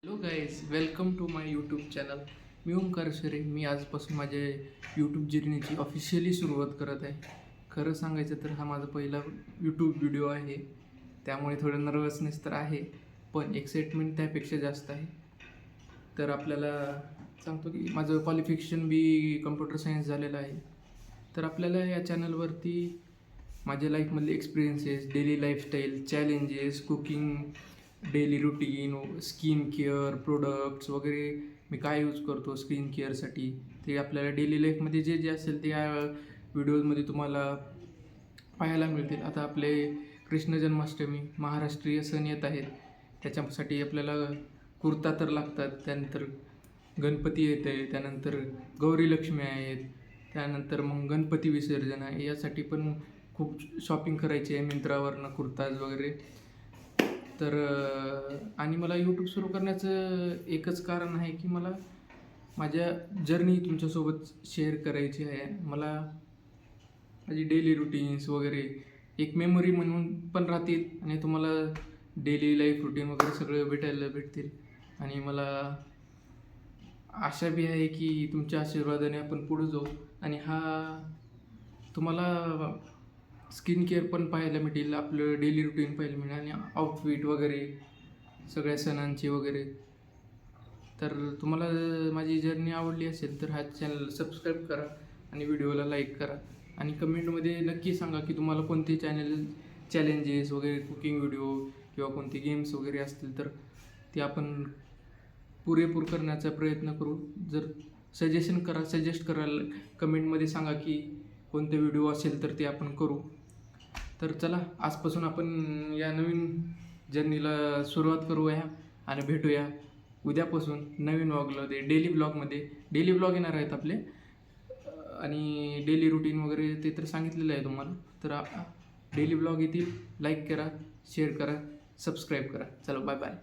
Hello guys, welcome to my YouTube channel. मी ओमकार शरे. मी आजपासून माझ्या यूट्यूब जर्नीची ऑफिशियली सुरुवात करत आहे. खरं सांगायचं तर हा माझा पहिला यूट्यूब व्हिडिओ आहे, त्यामुळे थोडं नर्वसनेस तर आहे, पण एक्साइटमेंट त्यापेक्षा जास्त आहे. तर आपल्याला सांगतो की माझं क्वालिफिकेशन बी कम्प्युटर सायन्स झालेलं आहे. तर आपल्याला या चॅनलवरती माझ्या लाईफमधले experiences, daily lifestyle, challenges, cooking, daily routine, skin care products वगैरे मी काय यूज करतो स्किन केअरसाठी, ते आपल्याला डेली लाईफमध्ये जे जे असेल ते या व्हिडिओजमध्ये तुम्हाला पाहायला मिळतील. आता आपले कृष्ण जन्माष्टमी, महाराष्ट्रीय सण येत आहेत, त्याच्यासाठी आपल्याला कुर्ता तर लागतात. त्यानंतर गणपती येत आहे, त्यानंतर गौरी लक्ष्मी आहेत, त्यानंतर मग गणपती विसर्जन आहे. यासाठी पण खूप शॉपिंग करायची आहे मिंत्रावरनं, कुर्ताज वगैरे. तर आणि मला यूट्यूब सुरू करण्याचं एकच कारण आहे की मला माझ्या जर्नी तुमच्यासोबत शेअर करायची आहे. मला माझी डेली रुटीन्स वगैरे एक मेमरी म्हणून पण राहतील आणि तुम्हाला डेली लाईफ रुटीन वगैरे सगळं भेटतील. आणि मला आशा बी आहे की तुमच्या आशीर्वादाने आपण पुढे जाऊ आणि हा तुम्हाला स्किन केअर पण पाहायला मिळेल, आपलं डेली रुटीन पाहायला मिळेल आणि आउटफिट वगैरे सगळ्या सणांची वगैरे. तर तुम्हाला माझी जर्नी आवडली असेल तर हा चॅनल सबस्क्राईब करा आणि व्हिडिओला लाईक करा आणि कमेंटमध्ये नक्की सांगा की तुम्हाला कोणते चॅलेंजेस वगैरे, कुकिंग व्हिडिओ किंवा कोणते गेम्स वगैरे असतील तर ते आपण पुरेपूर करण्याचा प्रयत्न करू. जर सजेस्ट कराल कमेंटमध्ये सांगा की कोणते व्हिडिओ असेल तर ते आपण करू. तर चला, आजपासून आपण या नवीन जर्नीला सुरुवात करूया आणि भेटूया उद्यापासून नवीन व्लॉगमध्ये. डेली ब्लॉग येणार आहेत आपले आणि डेली रुटीन वगैरे ते तर सांगितलेलं आहे तुम्हाला. तर डेली ब्लॉग येतील. लाईक करा, शेअर करा, सबस्क्राईब करा. चलो, बाय बाय.